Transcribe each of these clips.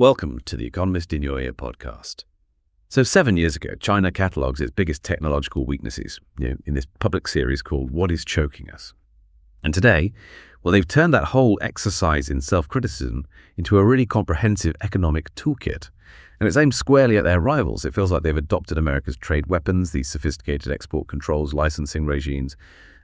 Welcome to the Economist in Your Ear podcast. So 7 years ago, China catalogues its biggest technological weaknesses in this public series called What is Choking Us? And today, well, they've turned that whole exercise in self-criticism into a really comprehensive economic toolkit. And it's aimed squarely at their rivals. It feels like they've adopted America's trade weapons, these sophisticated export controls, licensing regimes,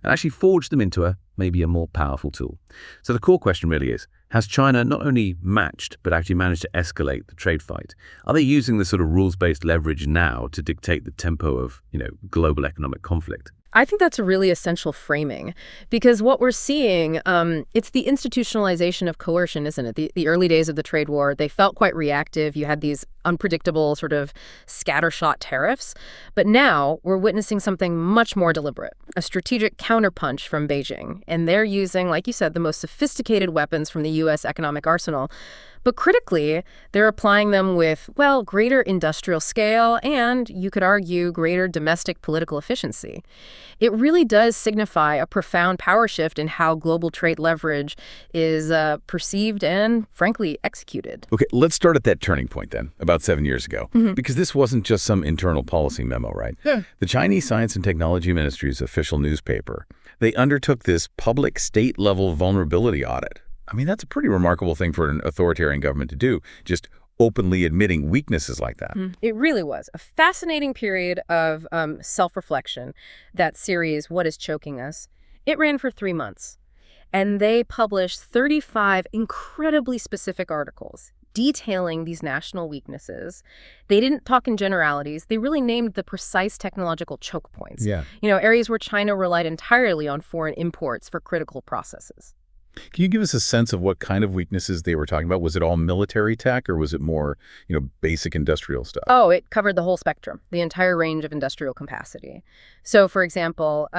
and actually forged them into maybe a more powerful tool. So the core question really is, has China not only matched, but actually managed to escalate the trade fight? Are they using the sort of rules-based leverage now to dictate the tempo of, global economic conflict? I think that's a really essential framing, because what we're seeing, it's the institutionalization of coercion, isn't it? The early days of the trade war, they felt quite reactive. You had these unpredictable sort of scattershot tariffs. But now we're witnessing something much more deliberate, a strategic counterpunch from Beijing. And they're using, like you said, the most sophisticated weapons from the U.S. economic arsenal. But critically, they're applying them with, greater industrial scale and, you could argue, greater domestic political efficiency. It really does signify a profound power shift in how global trade leverage is perceived and, frankly, executed. Okay, let's start at that turning point then, about 7 years ago, because this wasn't just some internal policy memo, right? Yeah. The Chinese Science and Technology Ministry's official newspaper, they undertook this public state-level vulnerability audit. I mean, that's a pretty remarkable thing for an authoritarian government to do, just openly admitting weaknesses like that. It really was a fascinating period of self-reflection, that series, What is Choking Us? It ran for 3 months, and they published 35 incredibly specific articles detailing these national weaknesses. They didn't talk in generalities. They really named the precise technological choke points. Yeah. Areas where China relied entirely on foreign imports for critical processes. Can you give us a sense of what kind of weaknesses they were talking about? Was it all military tech, or was it more, basic industrial stuff? Oh, it covered the whole spectrum, the entire range of industrial capacity. So, for example,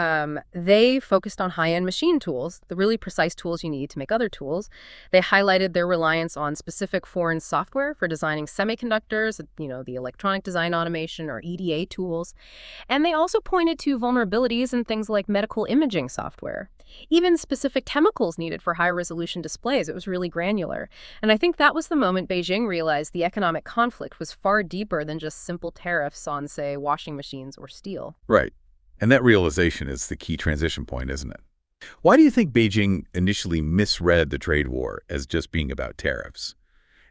they focused on high-end machine tools, the really precise tools you need to make other tools. They highlighted their reliance on specific foreign software for designing semiconductors, the electronic design automation or EDA tools. And they also pointed to vulnerabilities in things like medical imaging software, even specific chemicals needed for high-resolution displays. It was really granular. And I think that was the moment Beijing realized the economic conflict was far deeper than just simple tariffs on, say, washing machines or steel. Right. And that realization is the key transition point, isn't it? Why do you think Beijing initially misread the trade war as just being about tariffs?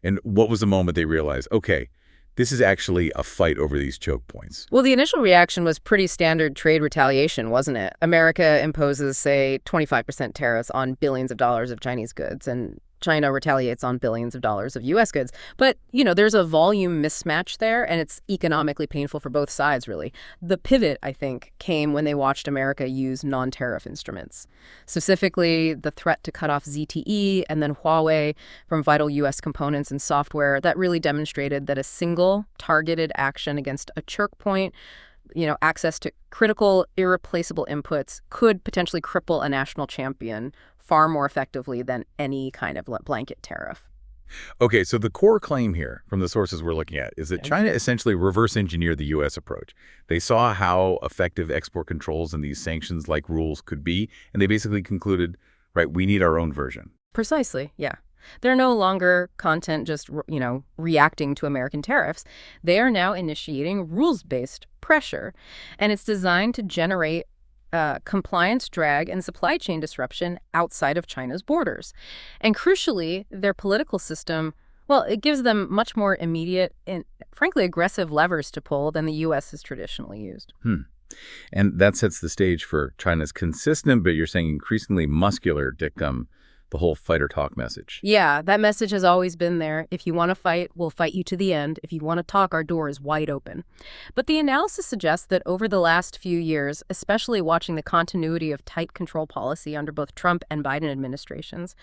And what was the moment they realized, okay, this is actually a fight over these choke points? Well, the initial reaction was pretty standard trade retaliation, wasn't it? America imposes, say, 25% tariffs on billions of dollars of Chinese goods, and China retaliates on billions of dollars of U.S. goods. But, there's a volume mismatch there, and it's economically painful for both sides, really. The pivot, I think, came when they watched America use non-tariff instruments. Specifically, the threat to cut off ZTE and then Huawei from vital U.S. components and software. That really demonstrated that a single targeted action against a choke point, access to critical, irreplaceable inputs, could potentially cripple a national champion far more effectively than any kind of blanket tariff. Okay, so the core claim here from the sources we're looking at is that China essentially reverse engineered the U.S. approach. They saw how effective export controls and these sanctions-like rules could be, and they basically concluded, right, we need our own version. Precisely, yeah. They're no longer content just, reacting to American tariffs. They are now initiating rules-based pressure, and it's designed to generate compliance drag and supply chain disruption outside of China's borders. And crucially, their political system, it gives them much more immediate and, frankly, aggressive levers to pull than the U.S. has traditionally used. And that sets the stage for China's consistent, but you're saying increasingly muscular dictum, the whole fight or talk message. Yeah, that message has always been there. If you want to fight, we'll fight you to the end. If you want to talk, our door is wide open. But the analysis suggests that over the last few years, especially watching the continuity of tight control policy under both Trump and Biden administrations,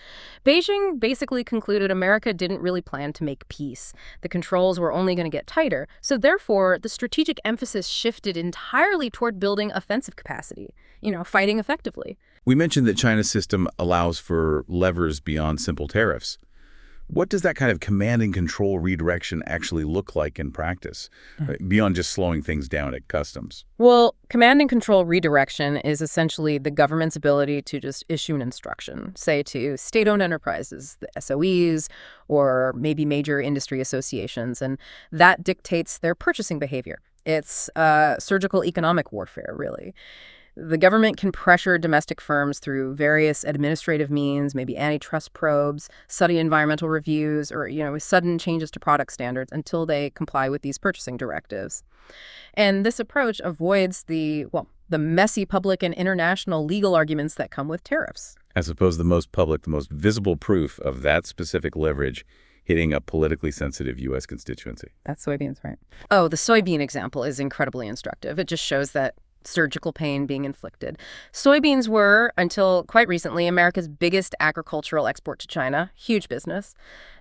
Beijing basically concluded America didn't really plan to make peace. The controls were only going to get tighter. So therefore, the strategic emphasis shifted entirely toward building offensive capacity, fighting effectively. We mentioned that China's system allows for levers beyond simple tariffs. What does that kind of command and control redirection actually look like in practice, beyond just slowing things down at customs? Well, command and control redirection is essentially the government's ability to just issue an instruction, say to state-owned enterprises, the SOEs, or maybe major industry associations, and that dictates their purchasing behavior. It's surgical economic warfare, really. The government can pressure domestic firms through various administrative means, maybe antitrust probes, sudden environmental reviews, or, sudden changes to product standards until they comply with these purchasing directives. And this approach avoids the messy public and international legal arguments that come with tariffs. I suppose the most public, the most visible proof of that specific leverage hitting a politically sensitive U.S. constituency. That's soybeans, right? Oh, the soybean example is incredibly instructive. It just shows that surgical pain being inflicted. Soybeans were, until quite recently, America's biggest agricultural export to China. Huge business.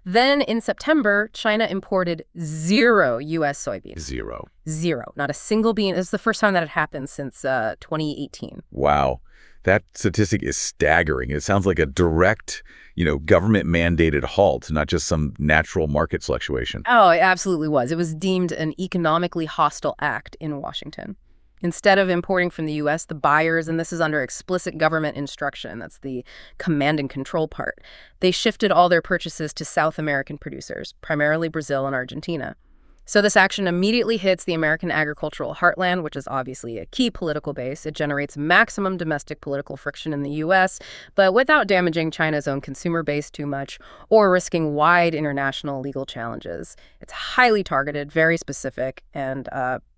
Then in September, China imported 0 U.S. soybeans. Zero. Not a single bean. This is the first time that had happened since 2018. Wow. That statistic is staggering. It sounds like a direct, government-mandated halt, not just some natural market fluctuation. Oh, it absolutely was. It was deemed an economically hostile act in Washington. Instead of importing from the U.S., the buyers, and this is under explicit government instruction, that's the command and control part, they shifted all their purchases to South American producers, primarily Brazil and Argentina. So this action immediately hits the American agricultural heartland, which is obviously a key political base. It generates maximum domestic political friction in the U.S., but without damaging China's own consumer base too much or risking wide international legal challenges. It's highly targeted, very specific, and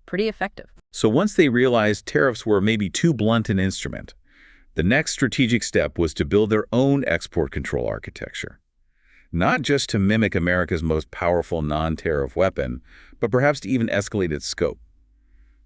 pretty effective. So once they realized tariffs were maybe too blunt an instrument, the next strategic step was to build their own export control architecture. Not just to mimic America's most powerful non-tariff weapon, but perhaps to even escalate its scope.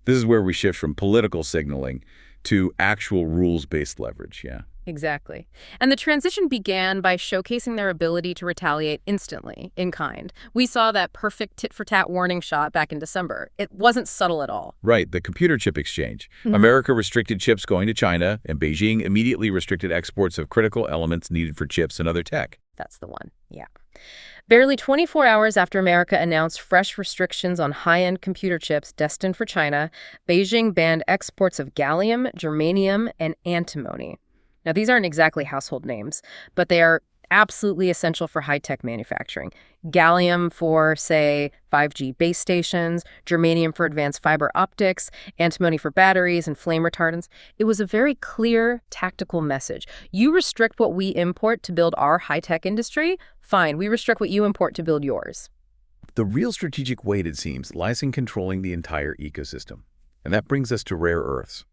This is where we shift from political signaling to actual rules-based leverage, yeah. Exactly. And the transition began by showcasing their ability to retaliate instantly, in kind. We saw that perfect tit-for-tat warning shot back in December. It wasn't subtle at all. Right, the computer chip exchange. America restricted chips going to China, and Beijing immediately restricted exports of critical elements needed for chips and other tech. That's the one, yeah. Barely 24 hours after America announced fresh restrictions on high-end computer chips destined for China, Beijing banned exports of gallium, germanium, and antimony. Now, these aren't exactly household names, but they are absolutely essential for high-tech manufacturing. Gallium for, say, 5G base stations, germanium for advanced fiber optics, antimony for batteries and flame retardants. It was a very clear tactical message. You restrict what we import to build our high-tech industry? Fine, we restrict what you import to build yours. The real strategic weight, it seems, lies in controlling the entire ecosystem. And that brings us to rare earths.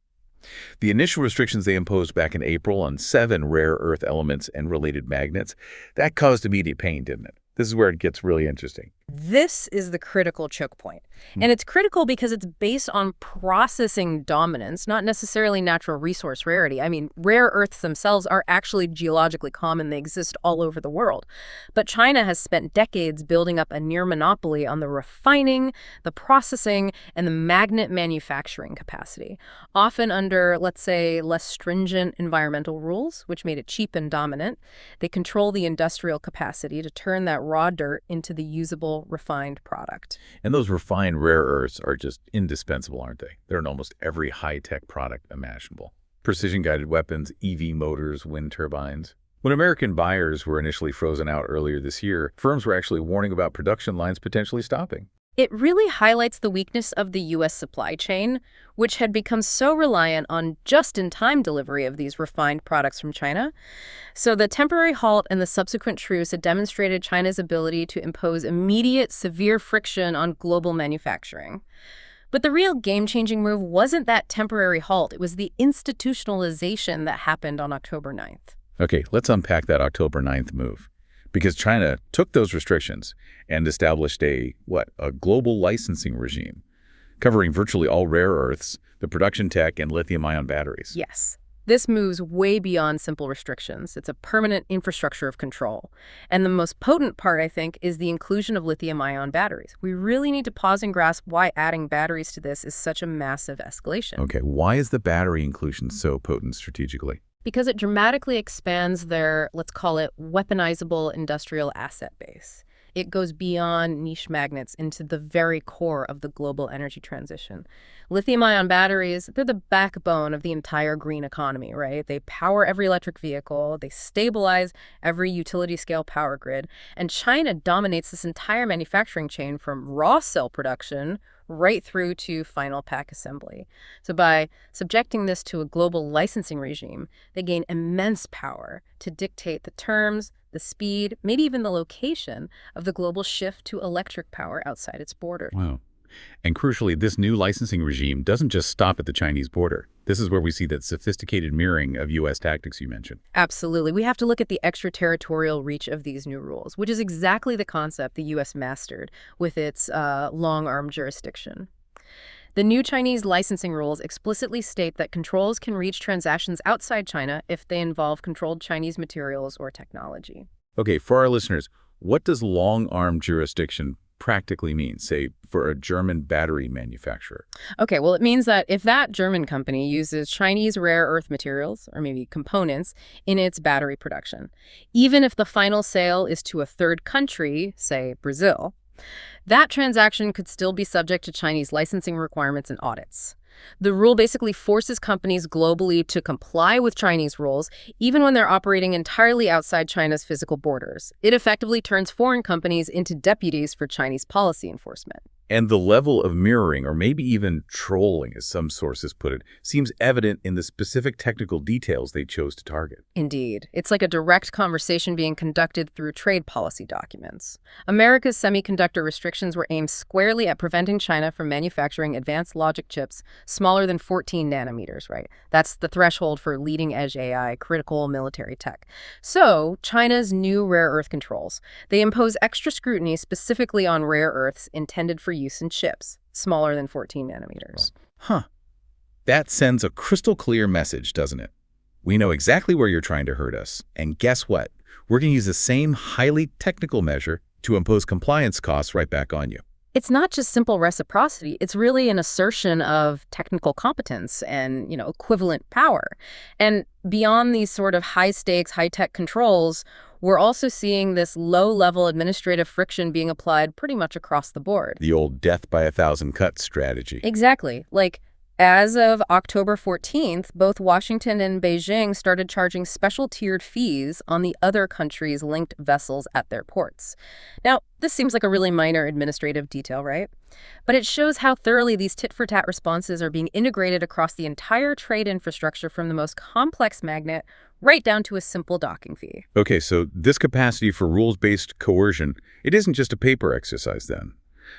The initial restrictions they imposed back in April on 7 rare earth elements and related magnets, that caused immediate pain, didn't it? This is where it gets really interesting. This is the critical choke point. And it's critical because it's based on processing dominance, not necessarily natural resource rarity. I mean, rare earths themselves are actually geologically common. They exist all over the world. But China has spent decades building up a near monopoly on the refining, the processing, and the magnet manufacturing capacity, often under, let's say, less stringent environmental rules, which made it cheap and dominant. They control the industrial capacity to turn that raw dirt into the usable refined product. And those refined rare earths are just indispensable, aren't they? They're in almost every high-tech product imaginable. Precision-guided weapons, EV motors, wind turbines. When American buyers were initially frozen out earlier this year, firms were actually warning about production lines potentially stopping. It really highlights the weakness of the U.S. supply chain, which had become so reliant on just-in-time delivery of these refined products from China. So the temporary halt and the subsequent truce had demonstrated China's ability to impose immediate, severe friction on global manufacturing. But the real game-changing move wasn't that temporary halt. It was the institutionalization that happened on October 9th. Okay, let's unpack that October 9th move. Because China took those restrictions and established a global licensing regime, covering virtually all rare earths, the production tech, and lithium-ion batteries. Yes. This moves way beyond simple restrictions. It's a permanent infrastructure of control. And the most potent part, I think, is the inclusion of lithium-ion batteries. We really need to pause and grasp why adding batteries to this is such a massive escalation. Okay, why is the battery inclusion so potent strategically? Because it dramatically expands their, let's call it, weaponizable industrial asset base. It goes beyond niche magnets into the very core of the global energy transition. Lithium-ion batteries, they're the backbone of the entire green economy, right? They power every electric vehicle, they stabilize every utility-scale power grid, and China dominates this entire manufacturing chain from raw cell production right through to final pack assembly. So by subjecting this to a global licensing regime, they gain immense power to dictate the terms, the speed, maybe even the location of the global shift to electric power outside its borders. Wow. And crucially, this new licensing regime doesn't just stop at the Chinese border. This is where we see that sophisticated mirroring of U.S. tactics you mentioned. Absolutely. We have to look at the extraterritorial reach of these new rules, which is exactly the concept the U.S. mastered with its long-arm jurisdiction. The new Chinese licensing rules explicitly state that controls can reach transactions outside China if they involve controlled Chinese materials or technology. Okay, for our listeners, what does long-arm jurisdiction practically mean, say, for a German battery manufacturer? Okay, well, it means that if that German company uses Chinese rare earth materials, or maybe components, in its battery production, even if the final sale is to a third country, say Brazil, that transaction could still be subject to Chinese licensing requirements and audits. The rule basically forces companies globally to comply with Chinese rules, even when they're operating entirely outside China's physical borders. It effectively turns foreign companies into deputies for Chinese policy enforcement. And the level of mirroring, or maybe even trolling, as some sources put it, seems evident in the specific technical details they chose to target. Indeed. It's like a direct conversation being conducted through trade policy documents. America's semiconductor restrictions were aimed squarely at preventing China from manufacturing advanced logic chips smaller than 14 nanometers, right? That's the threshold for leading-edge AI, critical military tech. So, China's new rare earth controls, they impose extra scrutiny specifically on rare earths intended for use in chips, smaller than 14 nanometers. Huh. That sends a crystal clear message, doesn't it? We know exactly where you're trying to hurt us. And guess what? We're going to use the same highly technical measure to impose compliance costs right back on you. It's not just simple reciprocity. It's really an assertion of technical competence and, equivalent power. And beyond these sort of high-stakes, high-tech controls, we're also seeing this low-level administrative friction being applied pretty much across the board. The old death by a thousand cuts strategy. Exactly. Like, as of October 14th, both Washington and Beijing started charging special tiered fees on the other countries' linked vessels at their ports. Now, this seems like a really minor administrative detail, right? But it shows how thoroughly these tit-for-tat responses are being integrated across the entire trade infrastructure, from the most complex magnet right down to a simple docking fee. Okay, so this capacity for rules-based coercion, it isn't just a paper exercise then.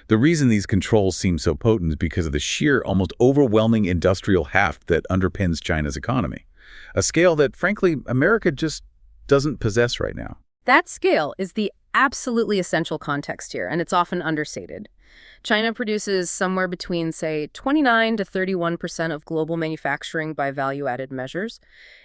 The reason these controls seem so potent is because of the sheer, almost overwhelming industrial heft that underpins China's economy, a scale that, frankly, America just doesn't possess right now. That scale is the absolutely essential context here, and it's often understated. China produces somewhere between, say, 29 to 31% of global manufacturing by value-added measures,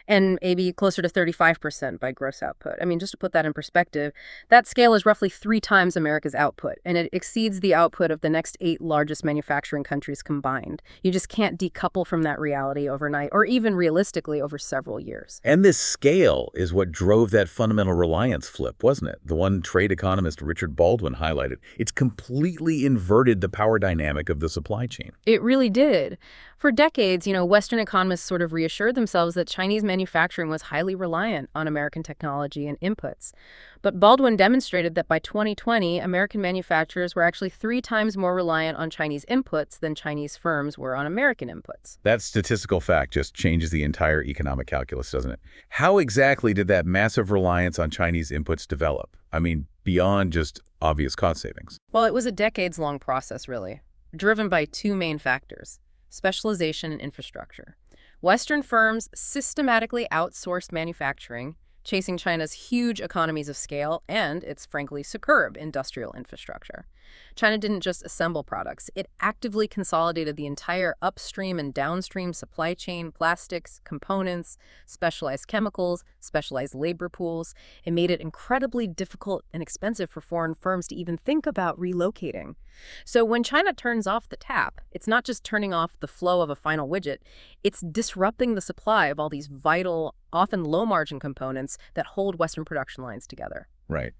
and maybe closer to 35% by gross output. I mean, just to put that in perspective, that scale is roughly 3 times America's output, and it exceeds the output of the next 8 largest manufacturing countries combined. You just can't decouple from that reality overnight, or even realistically over several years. And this scale is what drove that fundamental reliance flip, wasn't it? The one trade economist Richard Baldwin highlighted. It's completely inverted the power dynamic of the supply chain. It really did. For decades, Western economists sort of reassured themselves that Chinese manufacturing was highly reliant on American technology and inputs. But Baldwin demonstrated that by 2020, American manufacturers were actually 3 times more reliant on Chinese inputs than Chinese firms were on American inputs. That statistical fact just changes the entire economic calculus, doesn't it? How exactly did that massive reliance on Chinese inputs develop? I mean, beyond just obvious cost savings. Well, it was a decades-long process, really, driven by 2 main factors: specialization and infrastructure. Western firms systematically outsourced manufacturing, chasing China's huge economies of scale and its, frankly, superb industrial infrastructure. China didn't just assemble products. It actively consolidated the entire upstream and downstream supply chain: plastics, components, specialized chemicals, specialized labor pools. It made it incredibly difficult and expensive for foreign firms to even think about relocating. So when China turns off the tap, it's not just turning off the flow of a final widget, it's disrupting the supply of all these vital, often low-margin components that hold Western production lines together. Right.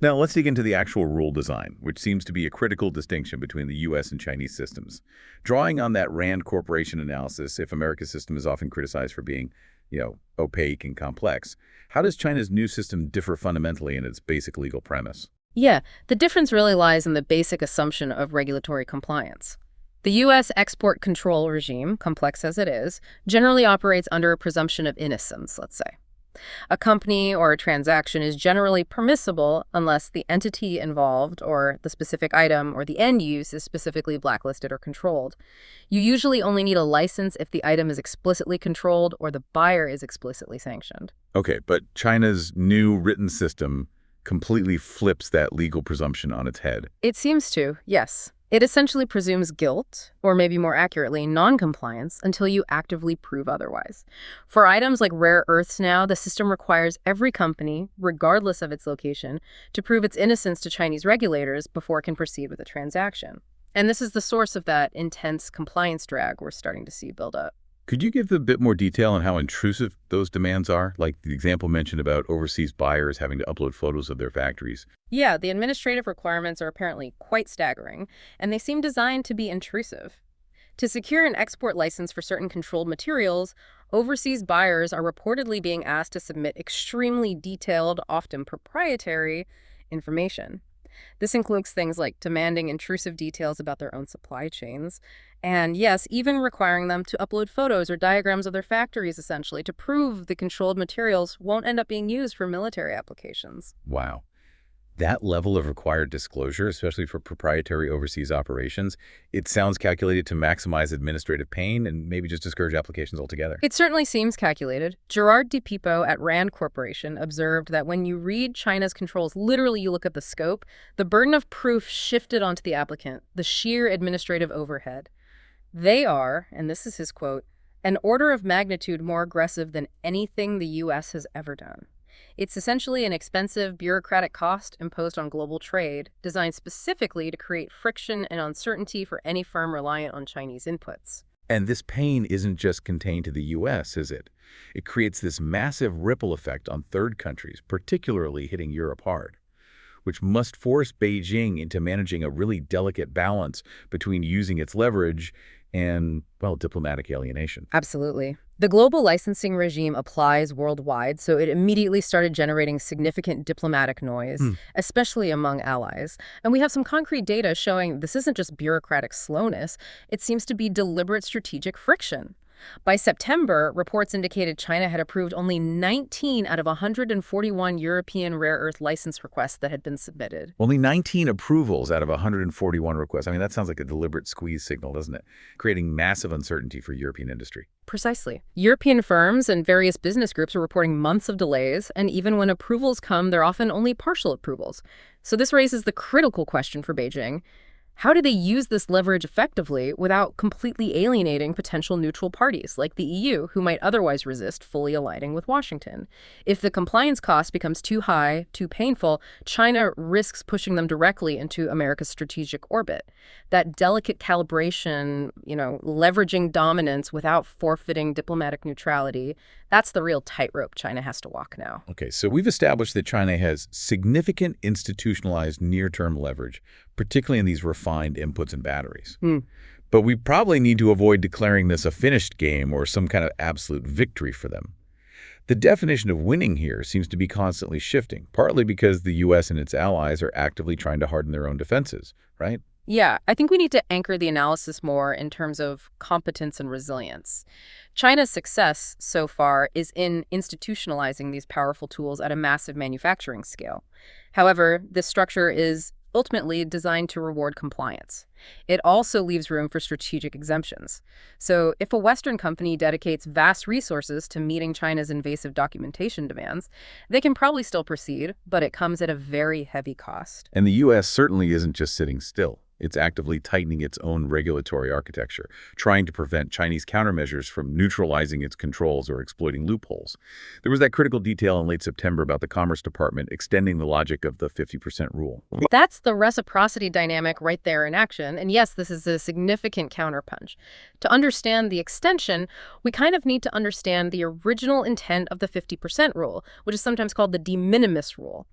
Now, let's dig into the actual rule design, which seems to be a critical distinction between the U.S. and Chinese systems. Drawing on that Rand Corporation analysis, if America's system is often criticized for being, opaque and complex, how does China's new system differ fundamentally in its basic legal premise? Yeah, the difference really lies in the basic assumption of regulatory compliance. The U.S. export control regime, complex as it is, generally operates under a presumption of innocence, let's say. A company or a transaction is generally permissible unless the entity involved or the specific item or the end use is specifically blacklisted or controlled. You usually only need a license if the item is explicitly controlled or the buyer is explicitly sanctioned. Okay, but China's new written system completely flips that legal presumption on its head. It seems to, yes. It essentially presumes guilt, or maybe more accurately, non-compliance, until you actively prove otherwise. For items like rare earths now, the system requires every company, regardless of its location, to prove its innocence to Chinese regulators before it can proceed with a transaction. And this is the source of that intense compliance drag we're starting to see build up. Could you give a bit more detail on how intrusive those demands are? Like the example mentioned about overseas buyers having to upload photos of their factories. Yeah, the administrative requirements are apparently quite staggering, and they seem designed to be intrusive. To secure an export license for certain controlled materials, overseas buyers are reportedly being asked to submit extremely detailed, often proprietary, information. This includes things like demanding intrusive details about their own supply chains, and yes, even requiring them to upload photos or diagrams of their factories, essentially, to prove the controlled materials won't end up being used for military applications. Wow. That level of required disclosure, especially for proprietary overseas operations, it sounds calculated to maximize administrative pain and maybe just discourage applications altogether. It certainly seems calculated. Gerard DePipo at Rand Corporation observed that when you read China's controls, literally you look at the scope, the burden of proof shifted onto the applicant, the sheer administrative overhead. They are, and this is his quote, an order of magnitude more aggressive than anything the U.S. has ever done. It's essentially an expensive bureaucratic cost imposed on global trade, designed specifically to create friction and uncertainty for any firm reliant on Chinese inputs. And this pain isn't just contained to the U.S., is it? It creates this massive ripple effect on third countries, particularly hitting Europe hard, which must force Beijing into managing a really delicate balance between using its leverage and, well, diplomatic alienation. Absolutely. The global licensing regime applies worldwide, so it immediately started generating significant diplomatic noise, especially among allies. And we have some concrete data showing this isn't just bureaucratic slowness, it seems to be deliberate strategic friction. By September, reports indicated China had approved only 19 out of 141 European rare earth license requests that had been submitted. Only 19 approvals out of 141 requests. I mean, that sounds like a deliberate squeeze signal, doesn't it? Creating massive uncertainty for European industry. Precisely. European firms and various business groups are reporting months of delays, and even when approvals come, they're often only partial approvals. So this raises the critical question for Beijing. How do they use this leverage effectively without completely alienating potential neutral parties like the EU, who might otherwise resist fully aligning with Washington? If the compliance cost becomes too high, too painful, China risks pushing them directly into America's strategic orbit. That delicate calibration, leveraging dominance without forfeiting diplomatic neutrality, that's the real tightrope China has to walk now. Okay, so we've established that China has significant institutionalized near-term leverage, particularly in these refined inputs and batteries. But we probably need to avoid declaring this a finished game or some kind of absolute victory for them. The definition of winning here seems to be constantly shifting, partly because the U.S. and its allies are actively trying to harden their own defenses, right? Yeah, I think we need to anchor the analysis more in terms of competence and resilience. China's success so far is in institutionalizing these powerful tools at a massive manufacturing scale. However, this structure is ultimately designed to reward compliance. It also leaves room for strategic exemptions. So if a Western company dedicates vast resources to meeting China's invasive documentation demands, they can probably still proceed, but it comes at a very heavy cost. And the U.S. certainly isn't just sitting still. It's actively tightening its own regulatory architecture, trying to prevent Chinese countermeasures from neutralizing its controls or exploiting loopholes. There was that critical detail in late September about the Commerce Department extending the logic of the 50% rule. That's the reciprocity dynamic right there in action. And yes, this is a significant counterpunch. To understand the extension, we kind of need to understand the original intent of the 50% rule, which is sometimes called the de minimis rule.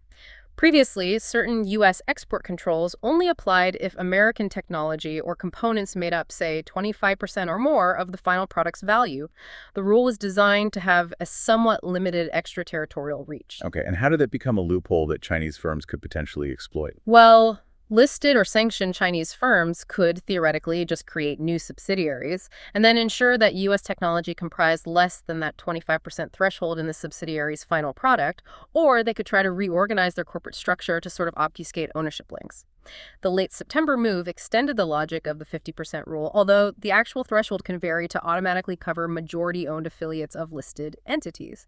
Previously, certain U.S. export controls only applied if American technology or components made up, say, 25% or more of the final product's value. The rule was designed to have a somewhat limited extraterritorial reach. Okay, and how did that become a loophole that Chinese firms could potentially exploit? Well, listed or sanctioned Chinese firms could theoretically just create new subsidiaries and then ensure that U.S. technology comprised less than that 25% threshold in the subsidiary's final product, or they could try to reorganize their corporate structure to sort of obfuscate ownership links. The late September move extended the logic of the 50% rule, although the actual threshold can vary to automatically cover majority-owned affiliates of listed entities.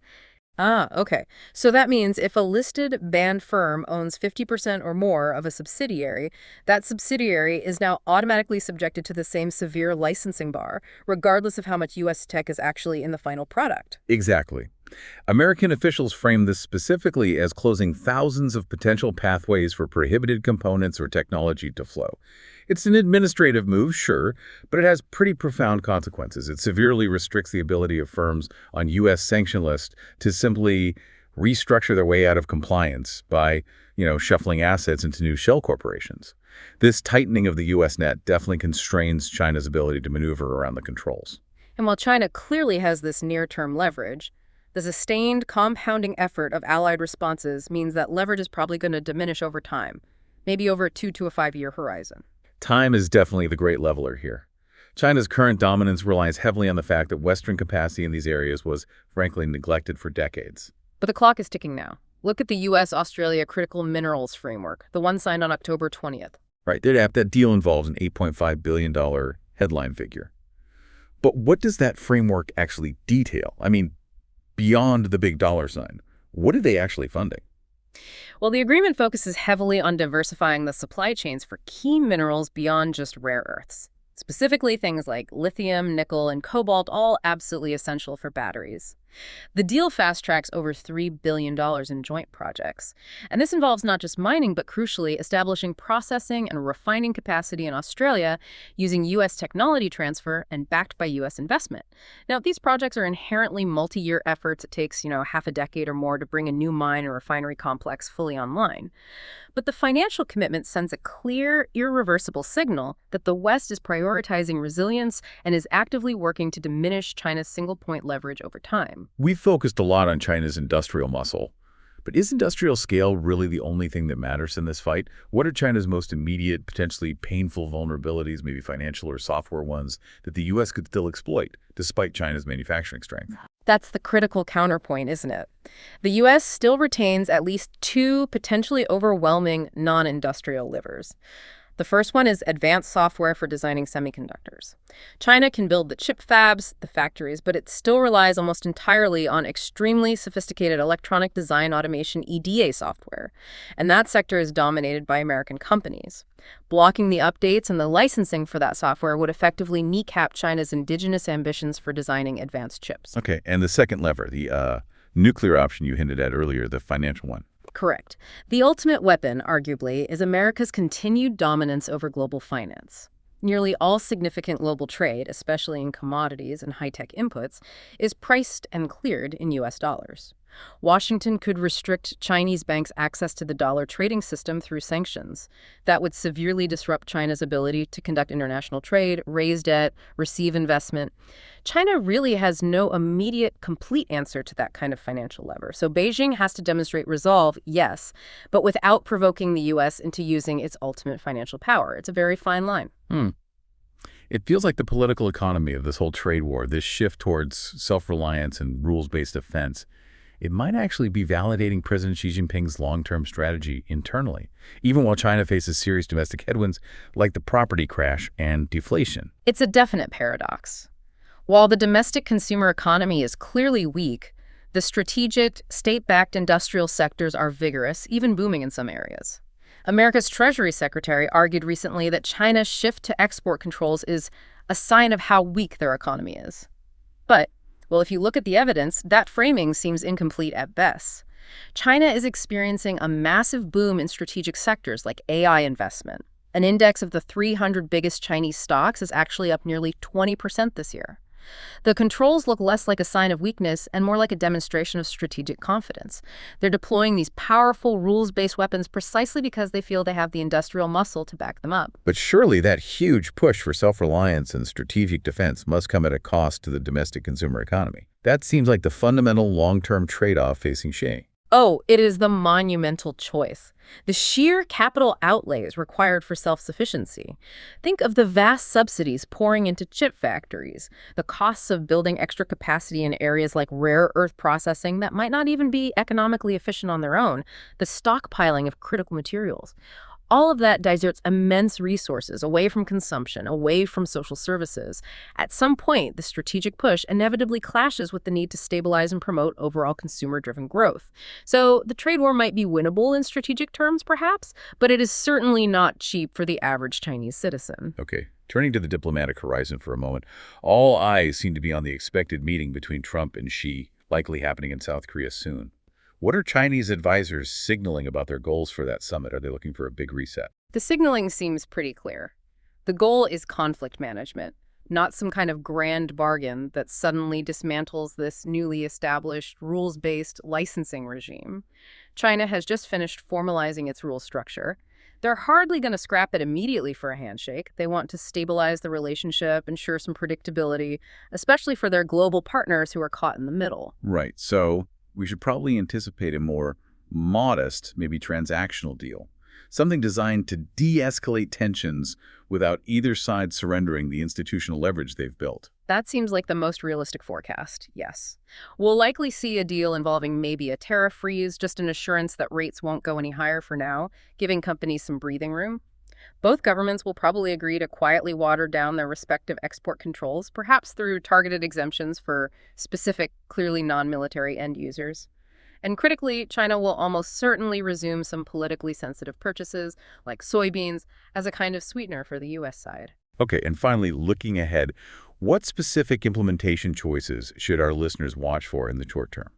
Okay. So that means if a listed banned firm owns 50% or more of a subsidiary, that subsidiary is now automatically subjected to the same severe licensing bar, regardless of how much U.S. tech is actually in the final product. Exactly. American officials frame this specifically as closing thousands of potential pathways for prohibited components or technology to flow. It's an administrative move, sure, but it has pretty profound consequences. It severely restricts the ability of firms on U.S. sanction lists to simply restructure their way out of compliance by, shuffling assets into new shell corporations. This tightening of the U.S. net definitely constrains China's ability to maneuver around the controls. And while China clearly has this near-term leverage, the sustained compounding effort of allied responses means that leverage is probably going to diminish over time, maybe over a 2 to 5 year horizon. Time is definitely the great leveler here. China's current dominance relies heavily on the fact that Western capacity in these areas was, frankly, neglected for decades. But the clock is ticking now. Look at the U.S.-Australia Critical Minerals Framework, the one signed on October 20th. Right, that deal involves an $8.5 billion headline figure. But what does that framework actually detail? I mean, beyond the big dollar sign, what are they actually funding? Well, the agreement focuses heavily on diversifying the supply chains for key minerals beyond just rare earths. Specifically, things like lithium, nickel, and cobalt, all absolutely essential for batteries. The deal fast-tracks over $3 billion in joint projects. And this involves not just mining, but crucially, establishing processing and refining capacity in Australia using U.S. technology transfer and backed by U.S. investment. Now, these projects are inherently multi-year efforts. It takes, half a decade or more to bring a new mine or refinery complex fully online. But the financial commitment sends a clear, irreversible signal that the West is prioritizing resilience and is actively working to diminish China's single-point leverage over time. We've focused a lot on China's industrial muscle, but is industrial scale really the only thing that matters in this fight? What are China's most immediate, potentially painful vulnerabilities, maybe financial or software ones, that the U.S. could still exploit, despite China's manufacturing strength? That's the critical counterpoint, isn't it? The U.S. still retains at least two potentially overwhelming non-industrial livers. The first one is advanced software for designing semiconductors. China can build the chip fabs, the factories, but it still relies almost entirely on extremely sophisticated electronic design automation EDA software. And that sector is dominated by American companies. Blocking the updates and the licensing for that software would effectively kneecap China's indigenous ambitions for designing advanced chips. Okay, and the second lever, the nuclear option you hinted at earlier, the financial one. Correct. The ultimate weapon, arguably, is America's continued dominance over global finance. Nearly all significant global trade, especially in commodities and high-tech inputs, is priced and cleared in U.S. dollars. Washington could restrict Chinese banks' access to the dollar trading system through sanctions. That would severely disrupt China's ability to conduct international trade, raise debt, receive investment. China really has no immediate, complete answer to that kind of financial lever. So Beijing has to demonstrate resolve, yes, but without provoking the U.S. into using its ultimate financial power. It's a very fine line. It feels like the political economy of this whole trade war, this shift towards self-reliance and rules-based defense, it might actually be validating President Xi Jinping's long-term strategy internally, even while China faces serious domestic headwinds like the property crash and deflation. It's a definite paradox. While the domestic consumer economy is clearly weak, the strategic, state-backed industrial sectors are vigorous, even booming in some areas. America's Treasury Secretary argued recently that China's shift to export controls is a sign of how weak their economy is. But, well, if you look at the evidence, that framing seems incomplete at best. China is experiencing a massive boom in strategic sectors like AI investment. An index of the 300 biggest Chinese stocks is actually up nearly 20% this year. The controls look less like a sign of weakness and more like a demonstration of strategic confidence. They're deploying these powerful rules-based weapons precisely because they feel they have the industrial muscle to back them up. But surely that huge push for self-reliance and strategic defense must come at a cost to the domestic consumer economy. That seems like the fundamental long-term trade-off facing Xi. Oh, it is the monumental choice. The sheer capital outlays required for self-sufficiency. Think of the vast subsidies pouring into chip factories, the costs of building extra capacity in areas like rare earth processing that might not even be economically efficient on their own, the stockpiling of critical materials. All of that diverts immense resources away from consumption, away from social services. At some point, the strategic push inevitably clashes with the need to stabilize and promote overall consumer-driven growth. So the trade war might be winnable in strategic terms, perhaps, but it is certainly not cheap for the average Chinese citizen. Okay, turning to the diplomatic horizon for a moment, all eyes seem to be on the expected meeting between Trump and Xi, likely happening in South Korea soon. What are Chinese advisors signaling about their goals for that summit? Are they looking for a big reset? The signaling seems pretty clear. The goal is conflict management, not some kind of grand bargain that suddenly dismantles this newly established rules-based licensing regime. China has just finished formalizing its rule structure. They're hardly going to scrap it immediately for a handshake. They want to stabilize the relationship, ensure some predictability, especially for their global partners who are caught in the middle. Right, so we should probably anticipate a more modest, maybe transactional deal. Something designed to de-escalate tensions without either side surrendering the institutional leverage they've built. That seems like the most realistic forecast, yes. We'll likely see a deal involving maybe a tariff freeze, just an assurance that rates won't go any higher for now, giving companies some breathing room. Both governments will probably agree to quietly water down their respective export controls, perhaps through targeted exemptions for specific, clearly non-military end users. And critically, China will almost certainly resume some politically sensitive purchases, like soybeans, as a kind of sweetener for the U.S. side. Okay, and finally, looking ahead, what specific implementation choices should our listeners watch for in the short term?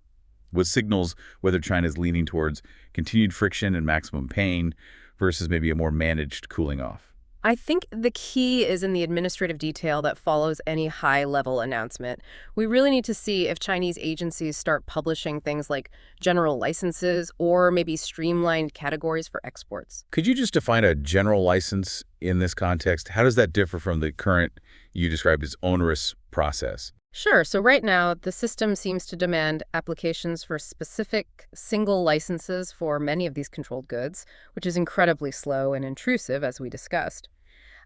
What signals whether China is leaning towards continued friction and maximum pain versus maybe a more managed cooling off? I think the key is in the administrative detail that follows any high-level announcement. We really need to see if Chinese agencies start publishing things like general licenses or maybe streamlined categories for exports. Could you just define a general license in this context? How does that differ from the current, you described as onerous process? Sure. So right now, the system seems to demand applications for specific single licenses for many of these controlled goods, which is incredibly slow and intrusive, as we discussed.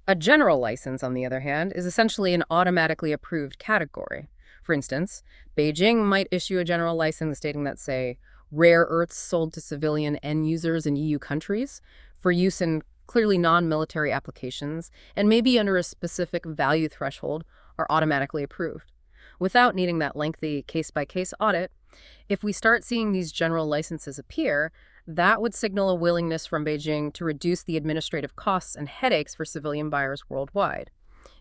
A general license, on the other hand, is essentially an automatically approved category. For instance, Beijing might issue a general license stating that, say, rare earths sold to civilian end users in EU countries for use in clearly non-military applications and maybe under a specific value threshold are automatically approved. Without needing that lengthy case-by-case audit, if we start seeing these general licenses appear, that would signal a willingness from Beijing to reduce the administrative costs and headaches for civilian buyers worldwide.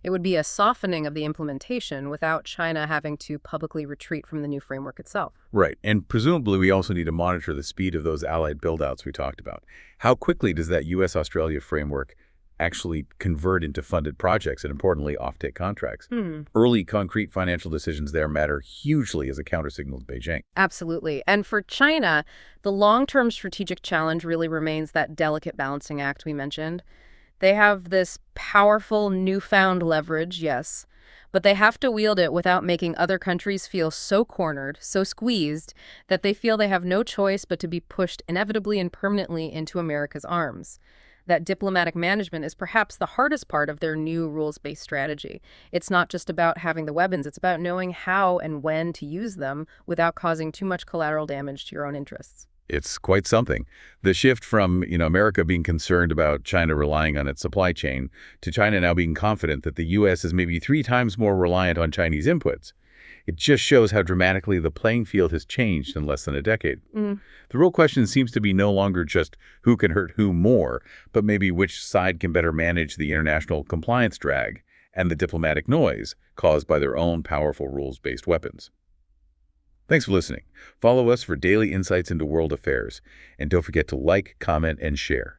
It would be a softening of the implementation without China having to publicly retreat from the new framework itself. Right, and presumably we also need to monitor the speed of those allied build-outs we talked about. How quickly does that U.S.-Australia framework actually convert into funded projects and, importantly, offtake contracts? Early concrete financial decisions there matter hugely as a countersignal to Beijing. Absolutely. And for China, the long-term strategic challenge really remains that delicate balancing act we mentioned. They have this powerful newfound leverage, yes, but they have to wield it without making other countries feel so cornered, so squeezed, that they feel they have no choice but to be pushed inevitably and permanently into America's arms. That diplomatic management is perhaps the hardest part of their new rules-based strategy. It's not just about having the weapons, it's about knowing how and when to use them without causing too much collateral damage to your own interests. It's quite something. The shift from, America being concerned about China relying on its supply chain to China now being confident that the U.S. is maybe 3 times more reliant on Chinese inputs. It just shows how dramatically the playing field has changed in less than a decade. The real question seems to be no longer just who can hurt who more, but maybe which side can better manage the international compliance drag and the diplomatic noise caused by their own powerful rules-based weapons. Thanks for listening. Follow us for daily insights into world affairs. And don't forget to like, comment, and share.